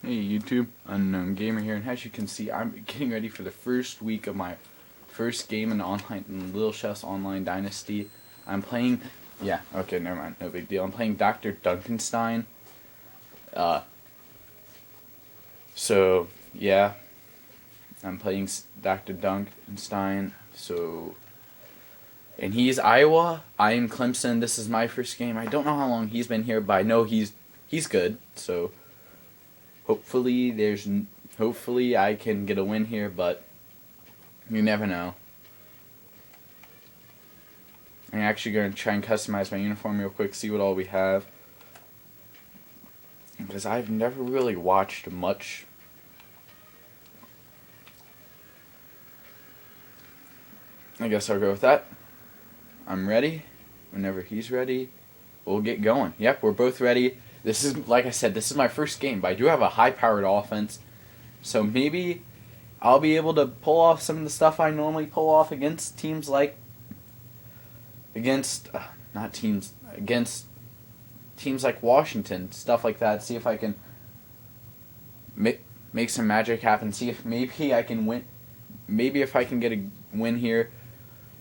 Hey YouTube, Unknown Gamer here, and as you can see, I'm getting ready for the first week of my first game in Little Chef's Online Dynasty. I'm playing, okay, never mind, no big deal. I'm playing Dr. Dunkenstein. I'm playing Dr. Dunkenstein. And he's Iowa. I am Clemson. This is my first game. I don't know how long he's been here, but I know he's good. So. Hopefully I can get a win here, but you never know. I'm actually going to try and customize my uniform real quick, see what all we have. Because I've never really watched much. I guess I'll go with that. I'm ready. Whenever he's ready, we'll get going. Yep, we're both ready. This is, like I said, this is my first game, but I do have a high-powered offense, so maybe I'll be able to pull off some of the stuff I normally pull off against teams like, against teams like Washington, stuff like that. See if I can make some magic happen. See if maybe I can win. Maybe if I can get a win here.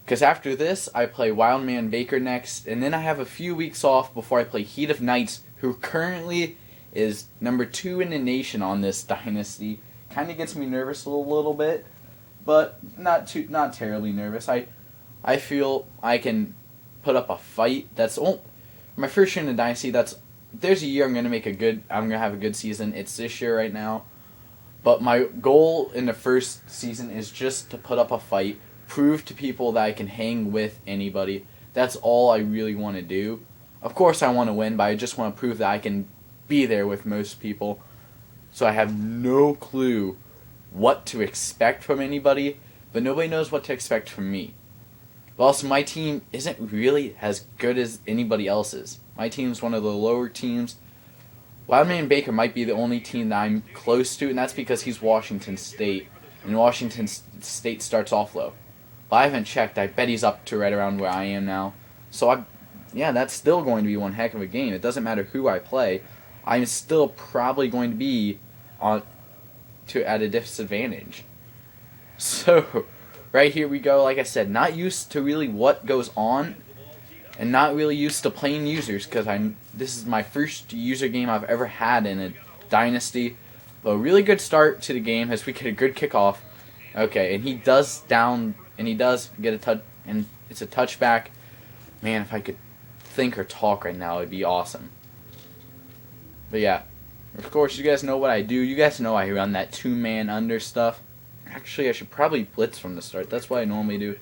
Because after this, I play Wildman Baker next, and then I have a few weeks off before I play Heat of Knights, who currently is number 2 in the nation on this dynasty. Kind of gets me nervous a little bit, but not terribly nervous. I feel I can put up a fight. That's my first year in the dynasty. There's a year I'm gonna have a good season. It's this year right now, but my goal in the first season is just to put up a fight. Prove to people that I can hang with anybody. That's all I really want to do. Of course I want to win, but I just want to prove that I can be there with most people. So I have no clue what to expect from anybody, but nobody knows what to expect from me. But also my team isn't really as good as anybody else's. My team's one of the lower teams. Wildman Baker might be the only team that I'm close to, and that's because he's Washington State, and Washington State starts off low. But I haven't checked. I bet he's up to right around where I am now. So that's still going to be one heck of a game. It doesn't matter who I play. I'm still probably going to be at a disadvantage. So, right here we go. Like I said, not used to really what goes on, and not really used to playing users, because this is my first user game I've ever had in a dynasty. But a really good start to the game as we get a good kickoff. Okay, and he does get a touch, and it's a touchback. Man, if I could think or talk right now, it'd be awesome. But yeah, of course, you guys know what I do. You guys know I run that 2-man under stuff. Actually, I should probably blitz from the start. That's what I normally do.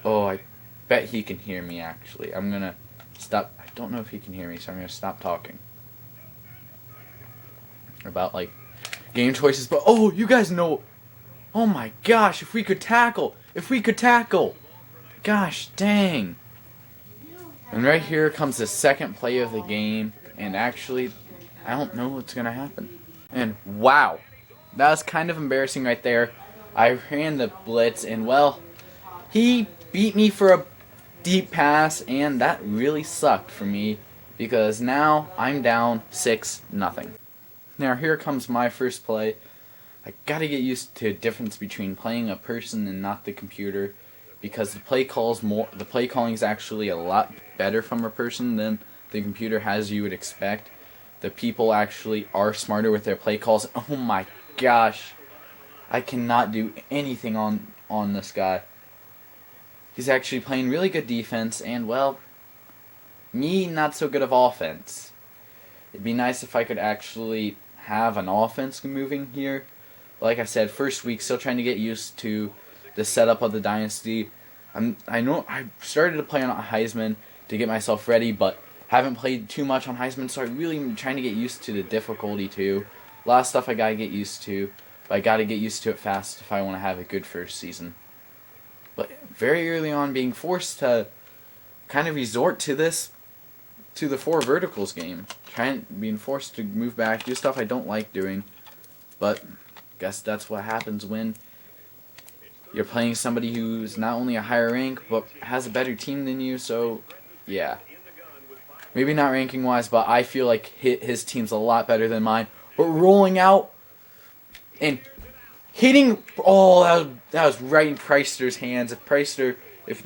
Oh, I bet he can hear me, actually. I'm going to stop. I don't know if he can hear me, so I'm going to stop talking about, game choices. But, oh, you guys know. Oh my gosh, if we could tackle. Gosh, dang. And right here comes the second play of the game. And actually, I don't know what's going to happen. And wow, that was kind of embarrassing right there. I ran the blitz, and well, he beat me for a deep pass, and that really sucked for me, because now I'm down 6-0. Now here comes my first play. I gotta get used to the difference between playing a person and not the computer, because the play calling is actually a lot better from a person than the computer has you would expect. The people actually are smarter with their play calls. Oh my gosh, I cannot do anything on this guy. He's actually playing really good defense, and well, me not so good of offense. It'd be nice if I could actually have an offense moving here. Like I said, first week, still trying to get used to the setup of the dynasty. I know I started to play on Heisman to get myself ready, but haven't played too much on Heisman, so I really am trying to get used to the difficulty too. A lot of stuff I gotta get used to, but I gotta get used to it fast if I want to have a good first season. But very early on, being forced to kind of resort to the 4 verticals game, being forced to move back, do stuff I don't like doing, but guess that's what happens when you're playing somebody who's not only a higher rank, but has a better team than you, so yeah. Maybe not ranking-wise, but I feel like his team's a lot better than mine. but rolling out and hitting. Oh, that was right in Preister's hands. If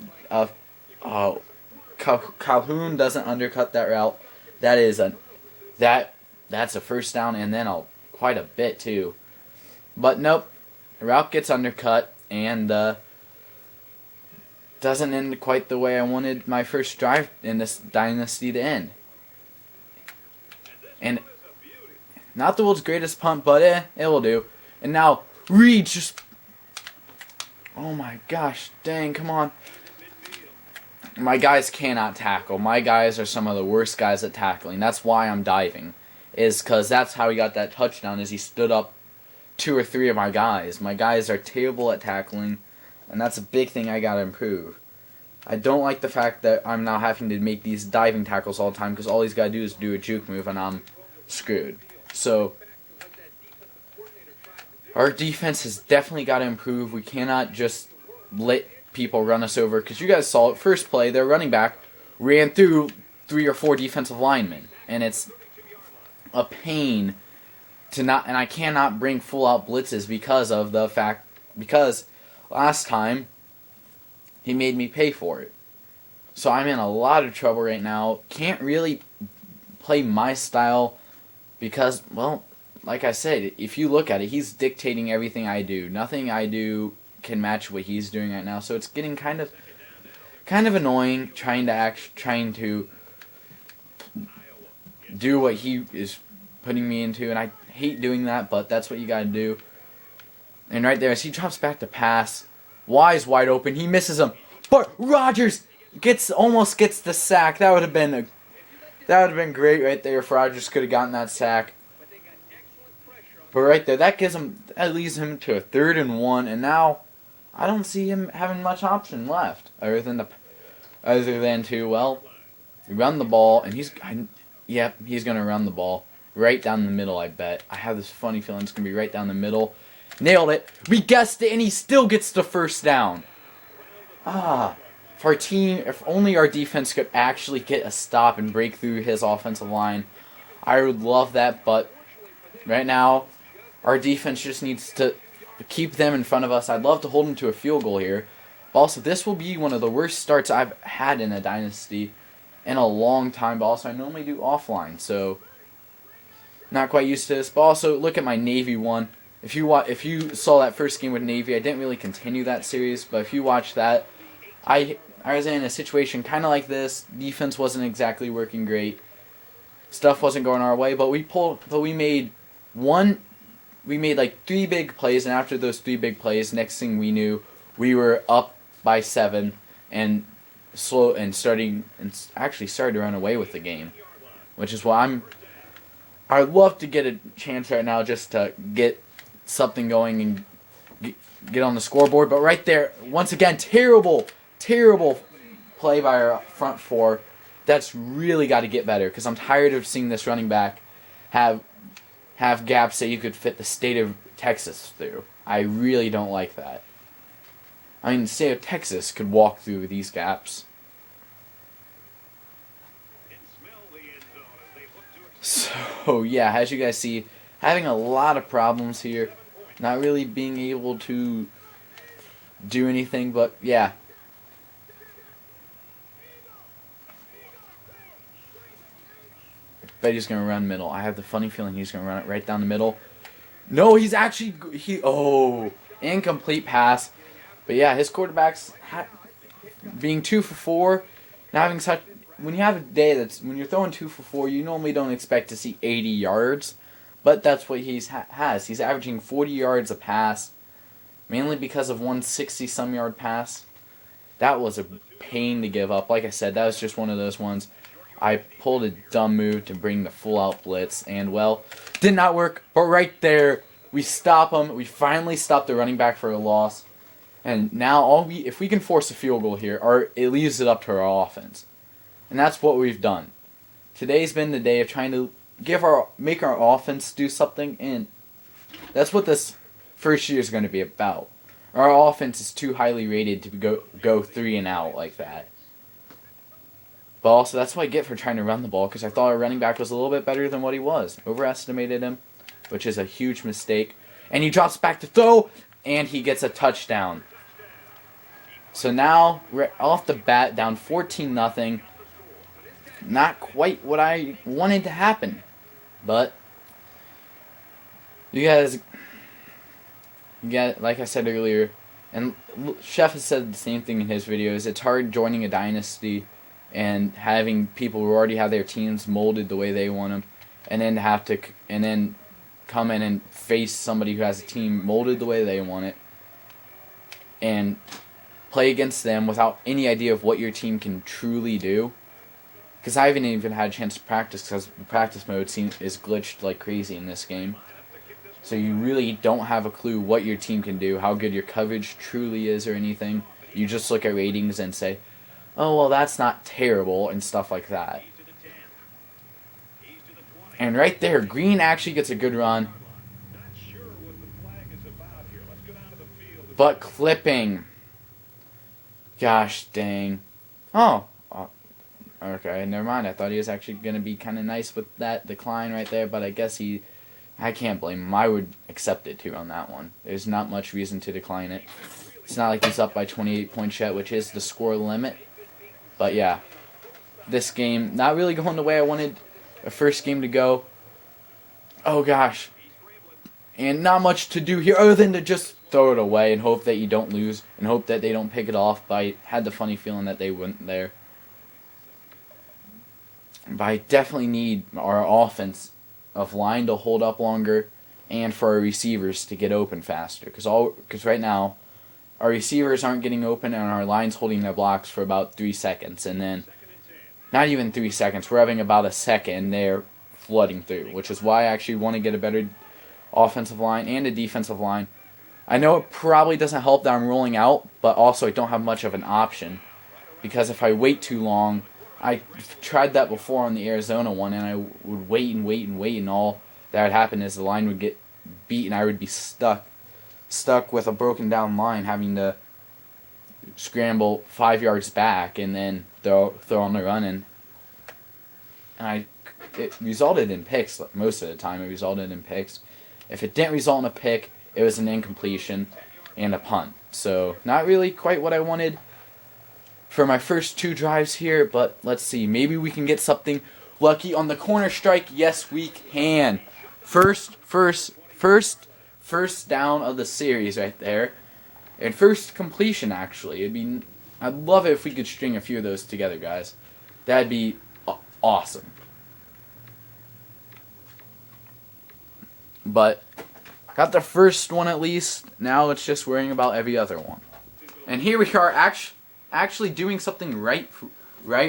Calhoun doesn't undercut that route, that's a first down, and then quite a bit too. But nope, the route gets undercut and doesn't end quite the way I wanted my first drive in this dynasty to end. And not the world's greatest punt, but it will do. And now Reed just, oh my gosh, dang, come on. My guys cannot tackle. My guys are some of the worst guys at tackling. That's why I'm diving. Is because that's how he got that touchdown, is he stood up 2 or 3 of my guys. My guys are terrible at tackling, and that's a big thing I gotta improve. I don't like the fact that I'm now having to make these diving tackles all the time, because all he's gotta do is do a juke move, and I'm screwed. So our defense has definitely got to improve. We cannot just let people run us over, because you guys saw it. First play, their running back ran through 3 or 4 defensive linemen, and it's a pain to not, and I cannot bring full out blitzes because last time he made me pay for it. So I'm in a lot of trouble right now. Can't really play my style because, well, like I said, if you look at it, he's dictating everything I do. Nothing I do can match what he's doing right now. So it's getting kind of annoying trying to do what he is putting me into, and I hate doing that, but that's what you gotta do. And right there, as he drops back to pass, Wise wide open, he misses him, but Rodgers almost gets the sack. That would have been great right there if Rodgers could have gotten that sack. But right there, that leads him to a 3rd and 1, and now I don't see him having much option left other than to run the ball, and he's gonna run the ball right down the middle. I bet. I have this funny feeling it's gonna be right down the middle. Nailed it. We guessed it, and he still gets the first down. If only our defense could actually get a stop and break through his offensive line, I would love that. But right now, our defense just needs to keep them in front of us. I'd love to hold them to a field goal here. But also, this will be one of the worst starts I've had in a dynasty in a long time. But also, I normally do offline, so not quite used to this. But also, look at my Navy one. If you saw that first game with Navy, I didn't really continue that series. But if you watch that, I was in a situation kind of like this. Defense wasn't exactly working great. Stuff wasn't going our way, but we made like 3 big plays, and after those 3 big plays, next thing we knew, we were up by 7 and actually started to run away with the game, which is why I'd love to get a chance right now just to get something going and get on the scoreboard. But right there, once again, terrible play by our front 4. That's really got to get better, because I'm tired of seeing this running back have gaps that you could fit the state of Texas through. I really don't like that. I mean, the state of Texas could walk through these gaps. So, yeah, as you guys see, having a lot of problems here. Not really being able to do anything, but, yeah. Bet he's going to run middle. I have the funny feeling he's going to run it right down the middle. No, he's actually... incomplete pass. But yeah, his quarterback's being 2 for 4. Not having such... When you have a day when you're throwing 2 for 4, you normally don't expect to see 80 yards. But that's what he has. He's averaging 40 yards a pass. Mainly because of one 60-some yard pass. That was a pain to give up. Like I said, that was just one of those ones. I pulled a dumb move to bring the full-out blitz, and, well, did not work. But right there, we stop him. We finally stopped the running back for a loss. And now, if we can force a field goal here, it leaves it up to our offense. And that's what we've done. Today's been the day of trying to make our offense do something, and that's what this first year is going to be about. Our offense is too highly rated to go 3 and out like that. But also, that's what I get for trying to run the ball, because I thought our running back was a little bit better than what he was. Overestimated him. which is a huge mistake. And he drops back to throw, and he gets a touchdown. So now, we're off the bat, down 14-0. Not quite what I wanted to happen. But, you guys, like I said earlier, and Chef has said the same thing in his videos, it's hard joining a dynasty and having people who already have their teams molded the way they want them, and then come in and face somebody who has a team molded the way they want it, and play against them without any idea of what your team can truly do. Because I haven't even had a chance to practice, because the practice mode is glitched like crazy in this game. So you really don't have a clue what your team can do, how good your coverage truly is or anything. You just look at ratings and say, oh, well, that's not terrible, and stuff like that. And right there, Green actually gets a good run. But clipping. Gosh dang. Oh. Okay, never mind. I thought he was actually going to be kind of nice with that decline right there, but I guess I can't blame him. I would accept it too on that one. There's not much reason to decline it. It's not like he's up by 28 points yet, which is the score limit. But yeah, this game not really going the way I wanted the first game to go. Oh gosh. And not much to do here other than to just throw it away and hope that you don't lose and hope that they don't pick it off. But I had the funny feeling that they wouldn't there. But I definitely need our offensive line to hold up longer and for our receivers to get open faster. Because right now, our receivers aren't getting open and our line's holding their blocks for about 3 seconds. And then, not even 3 seconds, we're having about a second and they're flooding through. Which is why I actually want to get a better offensive line and a defensive line. I know it probably doesn't help that I'm rolling out, but also I don't have much of an option. Because if I wait too long, I tried that before on the Arizona one, and I would wait, and all that would happen is the line would get beat, and I would be stuck with a broken down line, having to scramble 5 yards back and then throw on the run, and it resulted in picks most of the time. It resulted in picks. If it didn't result in a pick, it was an incompletion and a punt. So not really quite what I wanted for my first 2 drives here, but let's see. Maybe we can get something lucky on the corner strike. Yes, we can. First down of the series right there. And first completion, actually. I'd love it if we could string a few of those together, guys. That'd be awesome. But got the first one at least. Now it's just worrying about every other one. And here we are actually doing something right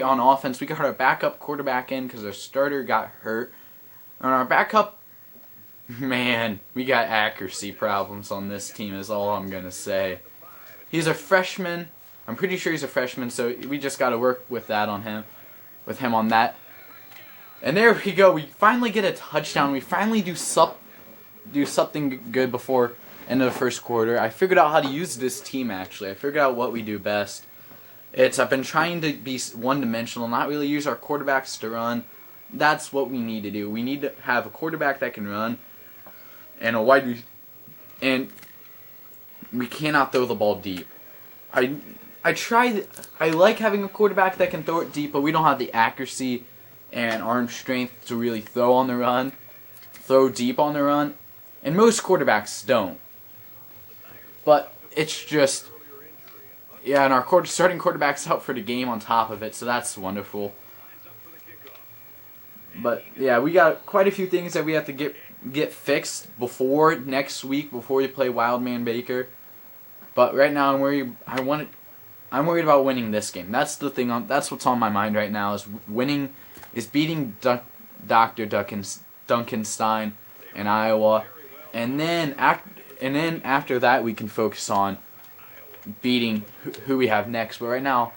on offense. We got our backup quarterback in because our starter got hurt. And our backup, man, we got accuracy problems on this team is all I'm going to say. He's a freshman. I'm pretty sure he's a freshman, so we just got to work with that on him. With him on that. And there we go. We finally get a touchdown. We finally do something good before end of the first quarter. I figured out how to use this team, actually. I figured out what we do best. I've been trying to be one-dimensional, not really use our quarterbacks to run. That's what we need to do. We need to have a quarterback that can run and and we cannot throw the ball deep. I like having a quarterback that can throw it deep, but we don't have the accuracy and arm strength to really throw deep on the run, and most quarterbacks don't. But it's just, yeah, and our starting quarterback's out for the game on top of it, so that's wonderful. But yeah, we got quite a few things that we have to get fixed before next week, before we play Wildman Baker. But right now, I'm worried about winning this game. That's the thing. That's what's on my mind right now is beating Dr. Duncanstein in Iowa, and then after that we can focus on beating who we have next. But right now,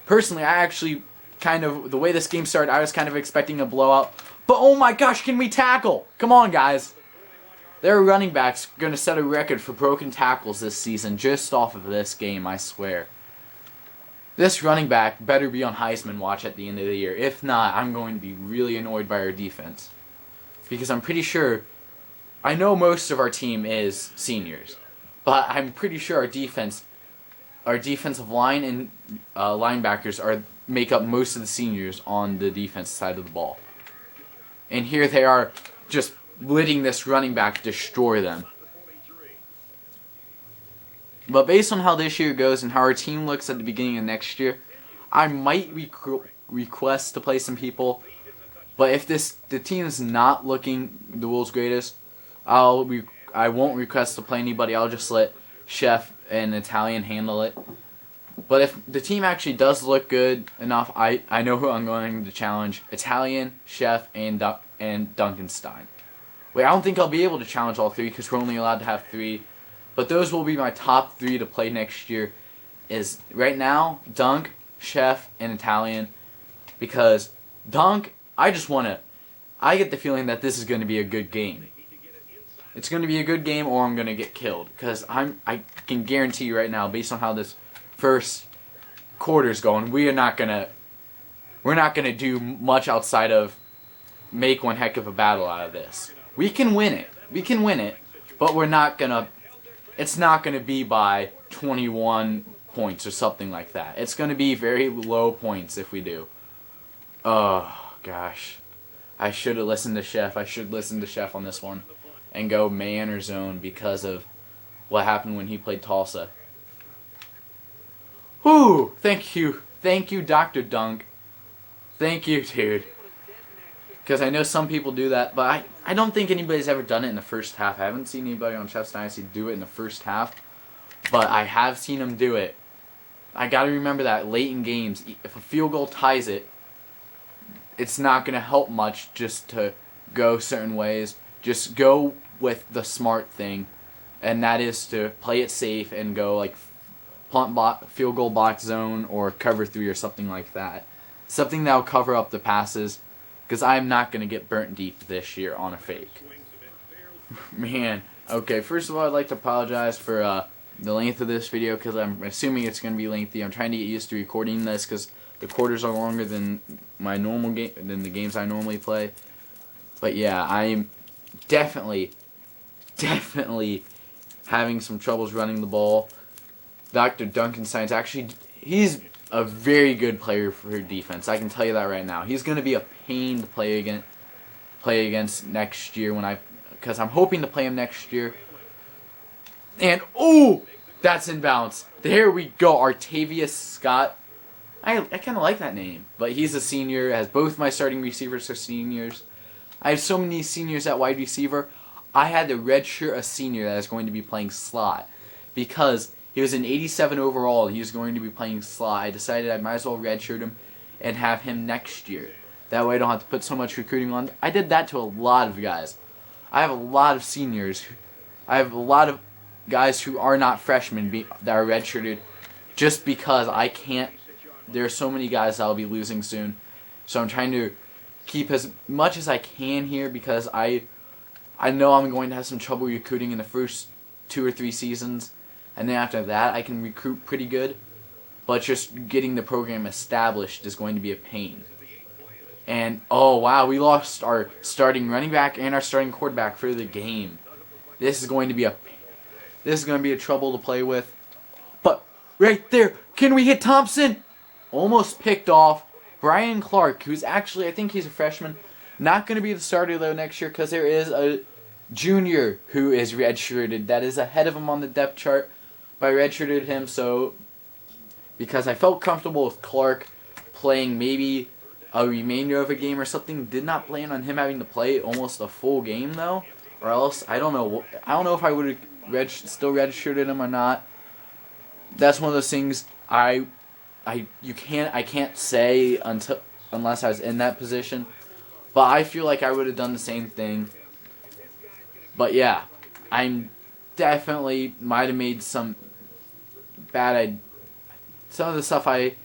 personally, I actually the way this game started, I was kind of expecting a blowout. But oh my gosh, can we tackle? Come on, guys. Their running back's going to set a record for broken tackles this season just off of this game, I swear. This running back better be on Heisman watch at the end of the year. If not, I'm going to be really annoyed by our defense. Because I'm pretty sure I know most of our team is seniors, but I'm pretty sure our defensive line and linebackers make up most of the seniors on the defense side of the ball. And here they are just letting this running back destroy them. But based on how this year goes and how our team looks at the beginning of next year, I might request to play some people. But if the team is not looking the world's greatest, I won't request to play anybody. I'll just let Chef and Italian handle it. But if the team actually does look good enough, I know who I'm going to challenge: Italian, Chef, and Duncanstein. Wait, I don't think I'll be able to challenge all three because we're only allowed to have 3. But those will be my top 3 to play next year. Is right now Dunk, Chef, and Italian. Because Dunk, I get the feeling that this is going to be a good game. It's going to be a good game, or I'm going to get killed. Because I can guarantee you right now, based on how this first quarter's going, we're not gonna do much outside of make one heck of a battle out of this. We can win it, but it's not gonna be by 21 points or something like that. It's gonna be very low points if we do. Oh gosh, I should have listened to Chef. I should listen to Chef on this one and go man or zone because of what happened when he played Tulsa. Whew, thank you, Dr. Dunk. Thank you, dude. Because I know some people do that, but I don't think anybody's ever done it in the first half. I haven't seen anybody on Chef's Dynasty do it in the first half, but I have seen them do it. I got to remember that late in games, if a field goal ties it, it's not going to help much just to go certain ways. Just go with the smart thing, and that is to play it safe and go like field goal box zone or cover 3 or something like that. Something that will cover up the passes, because I'm not going to get burnt deep this year on a fake. Man, okay, first of all, I'd like to apologize for the length of this video, because I'm assuming it's going to be lengthy. I'm trying to get used to recording this, because the quarters are longer than my normal than the games I normally play. But yeah, I'm definitely having some troubles running the ball. Dr. Duncanstein's actually, he's a very good player for defense. I can tell you that right now. He's going to be a pain to play against next year because I'm hoping to play him next year. And oh, that's inbounds. There we go, Artavius Scott. I kind of like that name, but he's a senior. As both my starting receivers are seniors. I have so many seniors at wide receiver. I had to redshirt a senior that is going to be playing slot because he was an 87 overall. He was going to be playing slot. I decided I might as well redshirt him and have him next year. That way I don't have to put so much recruiting on. I did that to a lot of guys. I have a lot of seniors. I have a lot of guys who are not freshmen that are redshirted just because I can't. There are so many guys that I'll be losing soon. So I'm trying to keep as much as I can here because I know I'm going to have some trouble recruiting in the first 2 or 3 seasons. And then after that, I can recruit pretty good. But just getting the program established is going to be a pain. And, oh, wow, we lost our starting running back and our starting quarterback for the game. This is going to be a trouble to play with. But, right there, can we hit Thompson? Almost picked off. Brian Clark, who's actually, I think he's a freshman. Not going to be the starter, though, next year because there is a junior who is redshirted. That is ahead of him on the depth chart. But I redshirted him because I felt comfortable with Clark playing maybe a remainder of a game or something. Did not plan on him having to play almost a full game though, or else I don't know if I would have still redshirted him or not. That's one of those things I can't say unless I was in that position. But I feel like I would have done the same thing. But yeah, I'm definitely might have made some some of the stuff I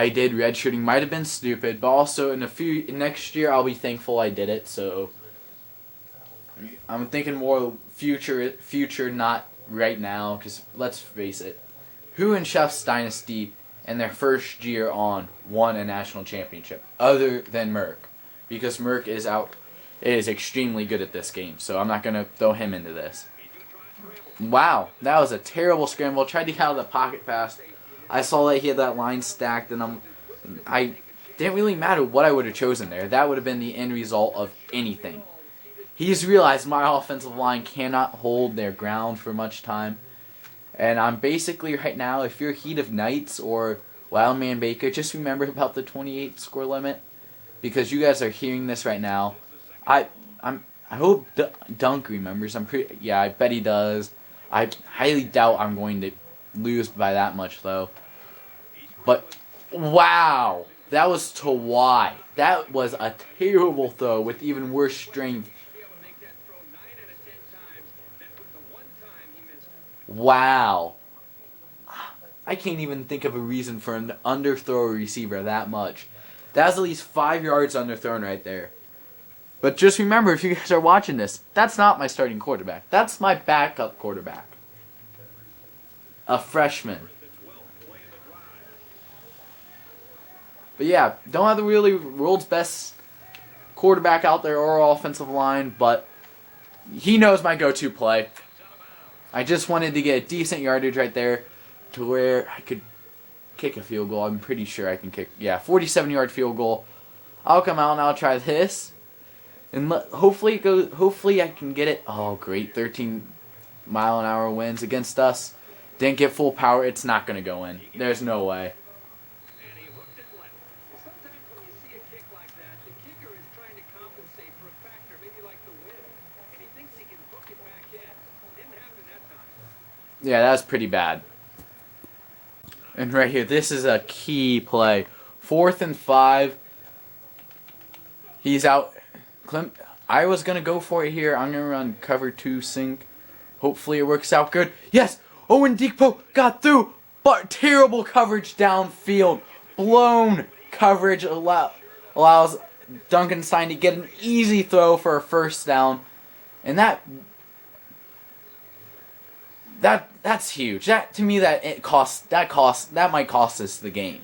did redshirting might have been stupid, but also next year I'll be thankful I did it. So I'm thinking more future, not right now. Because let's face it, who in Chef's Dynasty in their first year on won a national championship other than Merck? Because Merck is out. is extremely good at this game, so I'm not going to throw him into this. Wow, that was a terrible scramble. Tried to get out of the pocket pass. I saw that he had that line stacked, and I didn't really matter what I would have chosen there. That would have been the end result of anything. He's realized my offensive line cannot hold their ground for much time. And I'm basically right now, if you're Heat of Knights or Wildman Baker, just remember about the 28 score limit. Because you guys are hearing this right now. I hope Dunk remembers. I bet he does. I highly doubt I'm going to lose by that much though. But wow, that was to Y. That was a terrible throw with even worse strength. Wow. I can't even think of a reason for an underthrow a receiver that much. That's at least 5 yards underthrown right there. But just remember, if you guys are watching this, that's not my starting quarterback. That's my backup quarterback. A freshman. But yeah, don't have the really world's best quarterback out there or offensive line, but he knows my go-to play. I just wanted to get a decent yardage right there to where I could kick a field goal. I'm pretty sure I can kick, 47-yard field goal. I'll come out and I'll try this. And hopefully I can get it. Oh, great. 13-mile-an-hour winds against us. Didn't get full power. It's not going to go in. There's no way. Yeah, that's pretty bad. And right here, this is a key play. 4th and 5. He's out. I was going to go for it here. I'm going to run cover 2 sink. Hopefully it works out good. Yes! Owen Dikpo got through, but terrible coverage downfield. Blown coverage allows Duncanstein to get an easy throw for a first down. And that's huge. To me, that might cost us the game.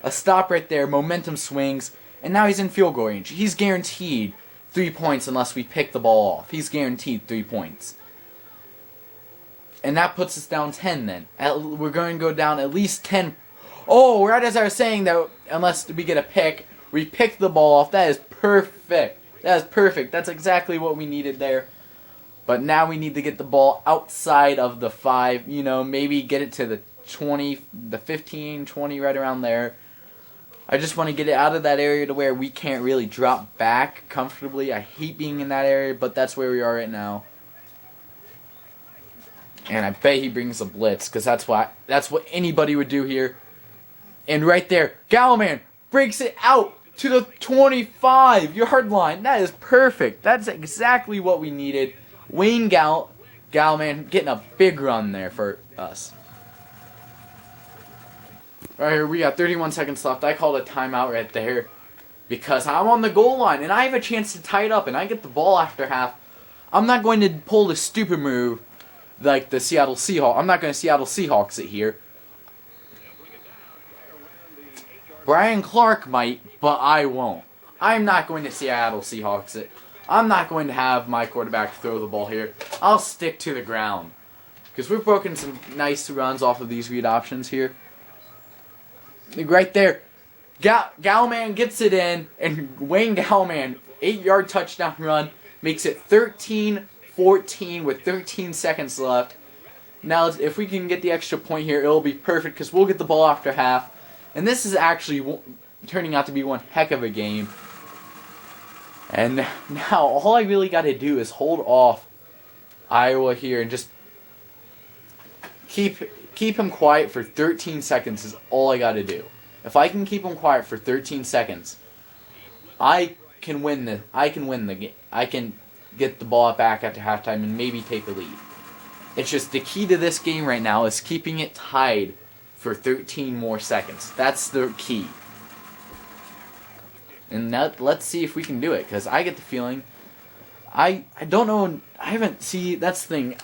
A stop right there, momentum swings, and now he's in field goal range. He's guaranteed 3 points unless we pick the ball off. He's guaranteed 3 points. And that puts us down 10 then. We're going to go down at least 10. Oh, right as I was saying that unless we get a pick, we pick the ball off. That is perfect. That is perfect. That's exactly what we needed there. But now we need to get the ball outside of the 5, maybe get it to the 20, the 15, 20, right around there. I just want to get it out of that area to where we can't really drop back comfortably. I hate being in that area, but that's where we are right now. And I bet he brings a blitz, because that's what anybody would do here. And right there, Gallman breaks it out to the 25-yard line. That is perfect. That's exactly what we needed. Wayne Gallman getting a big run there for us. Right here, we got 31 seconds left. I called a timeout right there because I'm on the goal line and I have a chance to tie it up and I get the ball after half. I'm not going to pull the stupid move like the Seattle Seahawks. I'm not going to Seattle Seahawks it here. Brian Clark might, but I won't. I'm not going to Seattle Seahawks it. I'm not going to have my quarterback throw the ball here. I'll stick to the ground. Because we've broken some nice runs off of these read options here. Right there. Gallman gets it in. And Wayne Gallman, 8-yard touchdown run. Makes it 13-14 with 13 seconds left. Now, if we can get the extra point here, it'll be perfect. Because we'll get the ball after half. And this is actually turning out to be one heck of a game. And now, all I really got to do is hold off Iowa here and just keep him quiet for 13 seconds is all I got to do. If I can keep him quiet for 13 seconds, I can win the game. I can get the ball back after halftime and maybe take the lead. It's just the key to this game right now is keeping it tied for 13 more seconds. That's the key. And now, let's see if we can do it, because I get the feeling, I don't know, I haven't seen, that's the thing,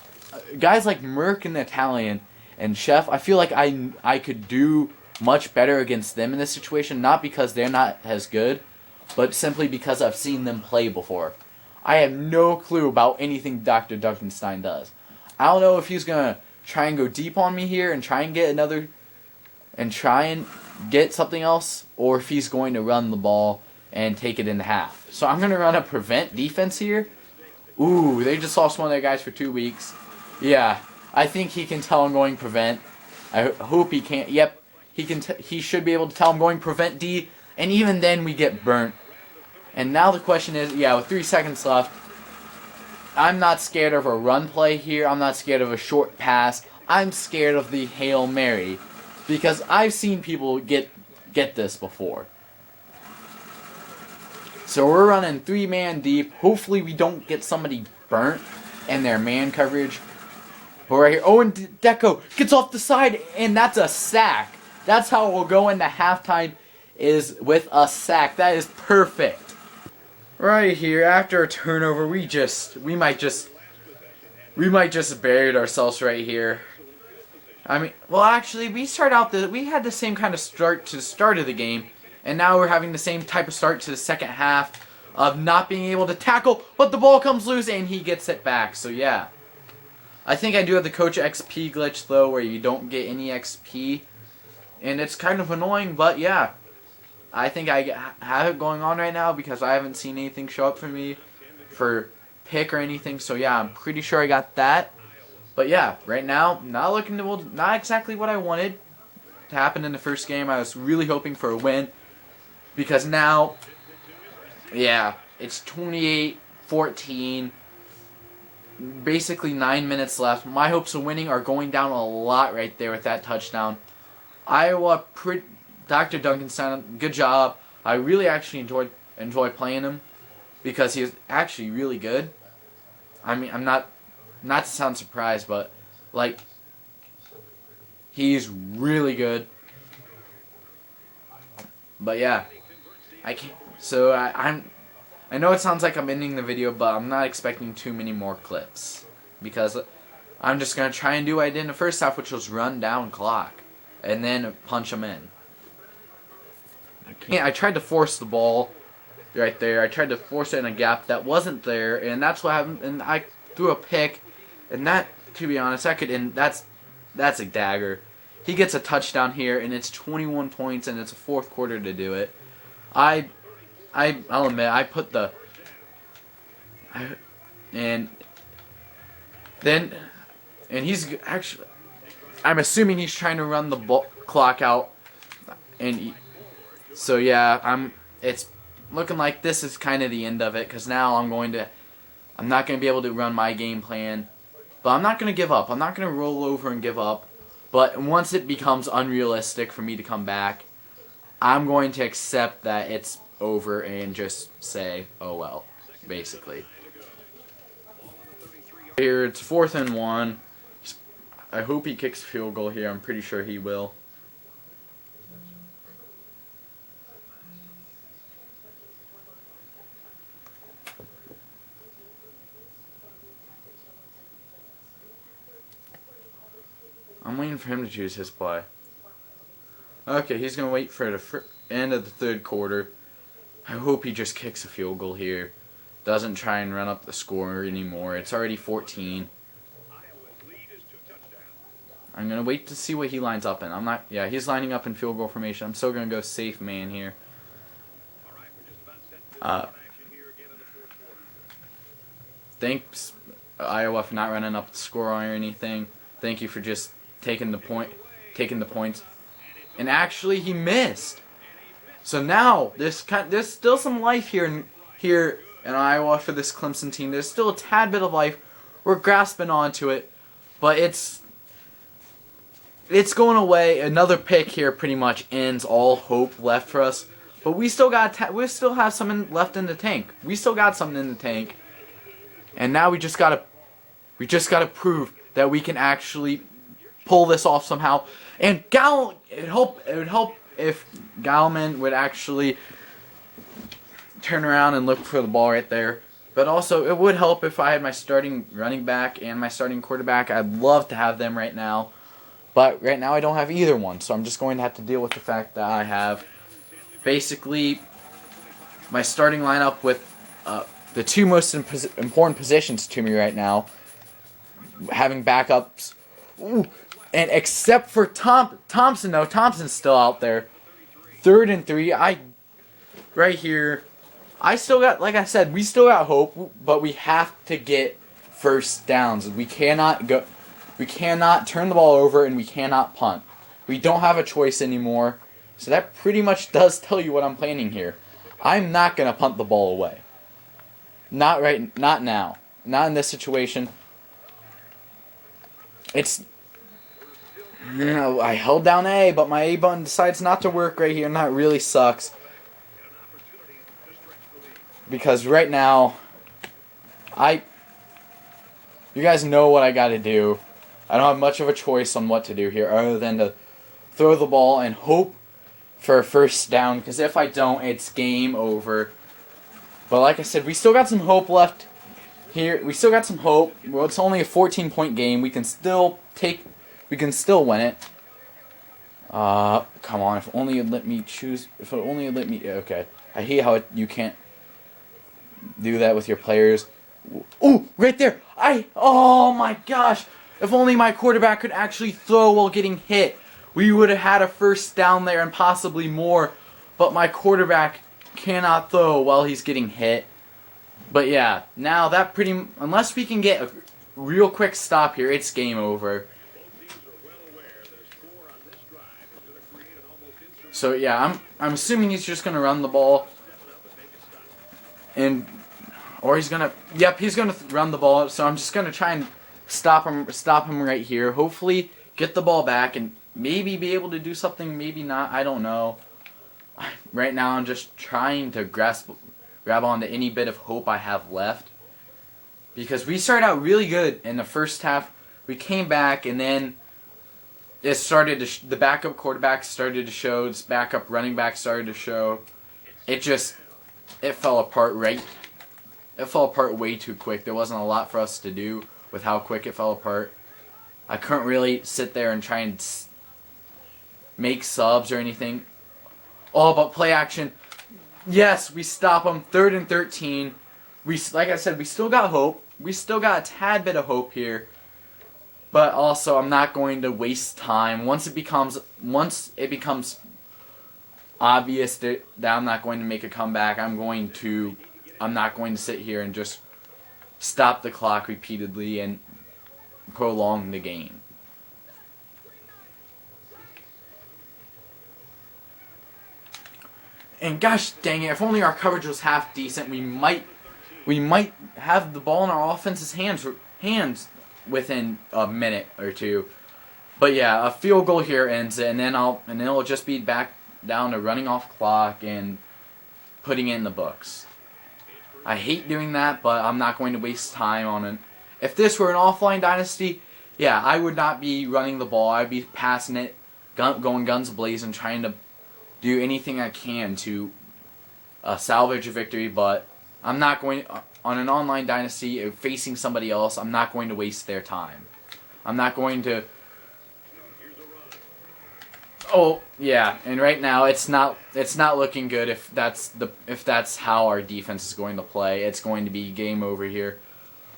guys like Merck and the Italian and Chef, I feel like I could do much better against them in this situation, not because they're not as good, but simply because I've seen them play before. I have no clue about anything Dr. Duncanstein does. I don't know if he's going to try and go deep on me here and try and get something else, or if he's going to run the ball and take it in half. So I'm going to run a prevent defense here. Ooh, they just lost one of their guys for 2 weeks. Yeah, I think he can tell I'm going prevent. I hope he can. Yep, he can. He should be able to tell I'm going prevent D, and even then we get burnt. And now the question is, yeah, with 3 seconds left, I'm not scared of a run play here. I'm not scared of a short pass. I'm scared of the Hail Mary, because I've seen people get this before. So we're running 3-man deep. Hopefully we don't get somebody burnt in their man coverage. But right here, Owen Deco gets off the side, and that's a sack. That's how we'll go into halftime, is with a sack. That is perfect. Right here, after a turnover, we might just buried ourselves right here. I mean, well, actually, we had the same kind of start to the start of the game, and now we're having the same type of start to the second half of not being able to tackle, but the ball comes loose and he gets it back. So yeah, I think I do have the Coach XP glitch though, where you don't get any XP, and it's kind of annoying. But yeah, I think I have it going on right now because I haven't seen anything show up for me for pick or anything. So yeah, I'm pretty sure I got that. But yeah, right now, not exactly what I wanted to happen in the first game. I was really hoping for a win, because now, yeah, it's 28-14, basically 9 minutes left. My hopes of winning are going down a lot right there with that touchdown. Iowa, Dr. Duncanstein, good job. I really actually enjoy playing him, because he is actually really good. I mean, I'm not to sound surprised, but like, he's really good. But yeah, I can't. So I know it sounds like I'm ending the video, but I'm not expecting too many more clips, because I'm just gonna try and do what I did in the first half, which was run down clock and then punch them in. I tried to force the ball right there. I tried to force it in a gap that wasn't there, and that's what happened. And I threw a pick, and that, to be honest, that's a dagger. He gets a touchdown here, and it's 21 points, and it's a fourth quarter to do it. I'll admit, and he's actually, I'm assuming he's trying to run the clock out, and so yeah, it's looking like this is kind of the end of it, because now I'm not going to be able to run my game plan, but I'm not going to give up. I'm not going to roll over and give up, but once it becomes unrealistic for me to come back, I'm going to accept that it's over and just say, oh well, basically. Here, it's 4th and 1. I hope he kicks a field goal here. I'm pretty sure he will. I'm waiting for him to choose his play. Okay, he's going to wait for the end of the third quarter. I hope he just kicks a field goal here. Doesn't try and run up the score anymore. It's already 14. I'm going to wait to see what he lines up in. Yeah, he's lining up in field goal formation. I'm still going to go safe man here. Thanks, Iowa, for not running up the score or anything. Thank you for just taking the points. And actually, he missed. So now there's still some life here in Iowa for this Clemson team. There's still a tad bit of life. We're grasping onto it, but it's going away. Another pick here pretty much ends all hope left for us. But we still have something left in the tank. We still got something in the tank, and now we just gotta prove that we can actually pull this off somehow. And it would help if Gallman would actually turn around and look for the ball right there. But also, it would help if I had my starting running back and my starting quarterback. I'd love to have them right now. But right now I don't have either one. So I'm just going to have to deal with the fact that I have basically my starting lineup with the two most important positions to me right now. Having backups. Ooh. And except for Thompson, though. Thompson's still out there. 3rd and 3. Right here. I still got, like I said, we still got hope. But we have to get first downs. We cannot turn the ball over, and we cannot punt. We don't have a choice anymore. So that pretty much does tell you what I'm planning here. I'm not going to punt the ball away. Not now. Not in this situation. I held down A, but my A button decides not to work right here, and that really sucks. Because right now, you guys know what I got to do. I don't have much of a choice on what to do here other than to throw the ball and hope for a first down, because if I don't, it's game over. But like I said, we still got some hope left here. We still got some hope. Well, it's only a 14-point game. We can still win it. Come on, if only it let me choose. If it only let me. Okay, I hate how you can't do that with your players. Ooh, right there. Oh my gosh. If only my quarterback could actually throw while getting hit, we would have had a first down there and possibly more. But my quarterback cannot throw while he's getting hit. But yeah, now that unless we can get a real quick stop here, it's game over. So yeah, I'm assuming he's just gonna run the ball, he's gonna run the ball. So I'm just gonna try and stop him right here. Hopefully, get the ball back and maybe be able to do something. Maybe not. I don't know. Right now, I'm just trying to grab onto any bit of hope I have left, because we started out really good in the first half. We came back, and then it started to the backup quarterback started to show. This backup running back started to show. It fell apart It fell apart way too quick. There wasn't a lot for us to do with how quick it fell apart. I couldn't really sit there and try and make subs or anything. Oh, but play action. Yes, we stop them. 3rd and 13. Like I said, we still got hope. We still got a tad bit of hope here. But also, I'm not going to waste time. Once it becomes obvious that I'm not going to make a comeback, I'm not going to sit here and just stop the clock repeatedly and prolong the game. And gosh dang it, if only our coverage was half decent, we might have the ball in our offense's hands within a minute or two. But yeah, a field goal here ends it, and then it'll just be back down to running off clock and putting it in the books. I hate doing that, but I'm not going to waste time on it. If this were an offline dynasty, yeah, I would not be running the ball. I'd be passing it, going guns blazing, trying to do anything I can to salvage a victory. But I'm not going on an online dynasty facing somebody else. I'm not going to waste their time. I'm not going to. Oh yeah, and right now it's not looking good. If that's how our defense is going to play, it's going to be game over here.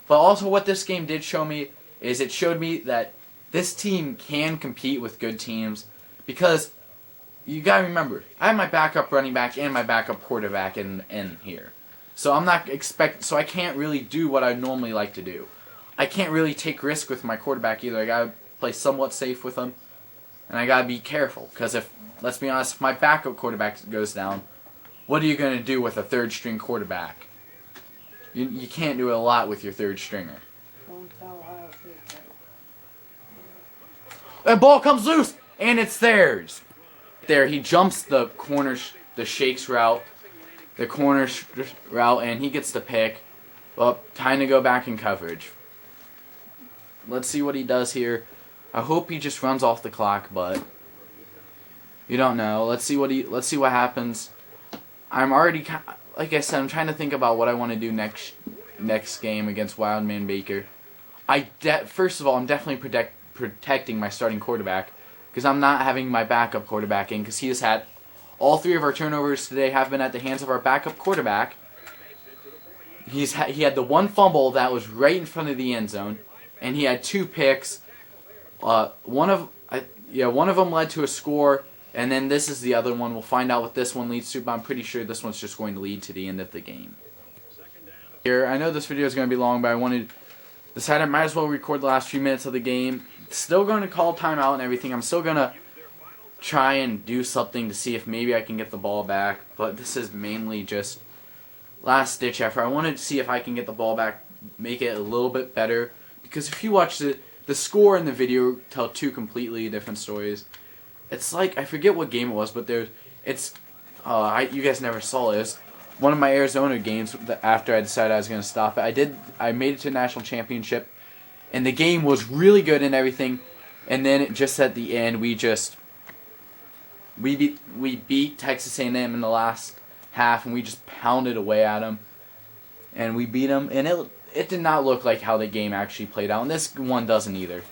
But also, what this game did show me is it showed me that this team can compete with good teams, because you gotta remember, I have my backup running back and my backup quarterback in here, so I can't really do what I normally like to do. I can't really take risk with my quarterback either. I gotta play somewhat safe with him. And I gotta be careful, because let's be honest, if my backup quarterback goes down, what are you gonna do with a third string quarterback? You can't do a lot with your third stringer. That ball comes loose, and it's theirs. There, he jumps the shakes route, and he gets the pick. Well, time to go back in coverage. Let's see what he does here. I hope he just runs off the clock, but you don't know. Let's see what happens. I'm already, like I said, I'm trying to think about what I want to do next game against Wildman Baker. First of all, I'm definitely protecting my starting quarterback, because I'm not having my backup quarterback in, because he has had all 3 of our turnovers today have been at the hands of our backup quarterback. he had the one fumble that was right in front of the end zone, and he had 2 picks. One of them led to a score, and then this is the other one. We'll find out what this one leads to, but I'm pretty sure this one's just going to lead to the end of the game. Here, I know this video is going to be long, but I decided I might as well record the last few minutes of the game. Still going to call timeout and everything. I'm still going to try and do something to see if maybe I can get the ball back, but this is mainly just last-ditch effort. I wanted to see if I can get the ball back, make it a little bit better, because if you watch the score and the video tell 2 completely different stories. It's like, I forget what game it was, but you guys never saw it. It was one of my Arizona games after I decided I was going to stop it. I made it to a national championship, and the game was really good and everything, and then just at the end, we beat Texas A&M in the last half, and we just pounded away at them, and we beat them, and it did not look like how the game actually played out, and this one doesn't either.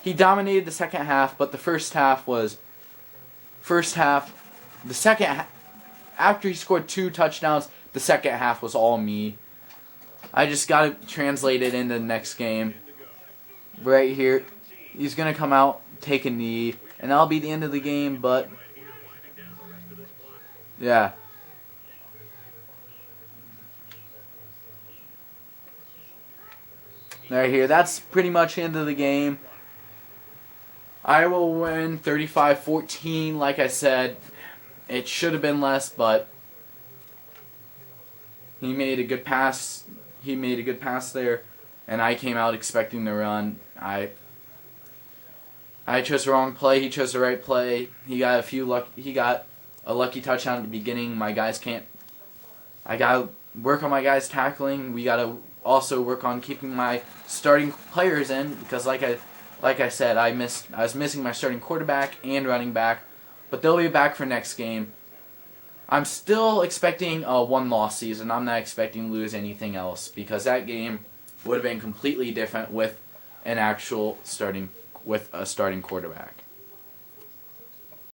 He dominated the second half, but the first half, after he scored 2 touchdowns, the second half was all me. I just got to translate it into the next game. Right here, he's going to come out, take a knee, and that'll be the end of the game, but yeah. Right here, that's pretty much the end of the game. I will win 35-14, like I said. It should have been less, but he made a good pass. He made a good pass there, and I came out expecting to run. I chose the wrong play. He chose the right play. He got a lucky touchdown at the beginning. My guys can't. I gotta work on my guys tackling. We gotta also work on keeping my starting players in, because like I said, I was missing my starting quarterback and running back, but they'll be back for next game. I'm still expecting a 1-loss season. I'm not expecting to lose anything else, because that game would have been completely different with a starting quarterback.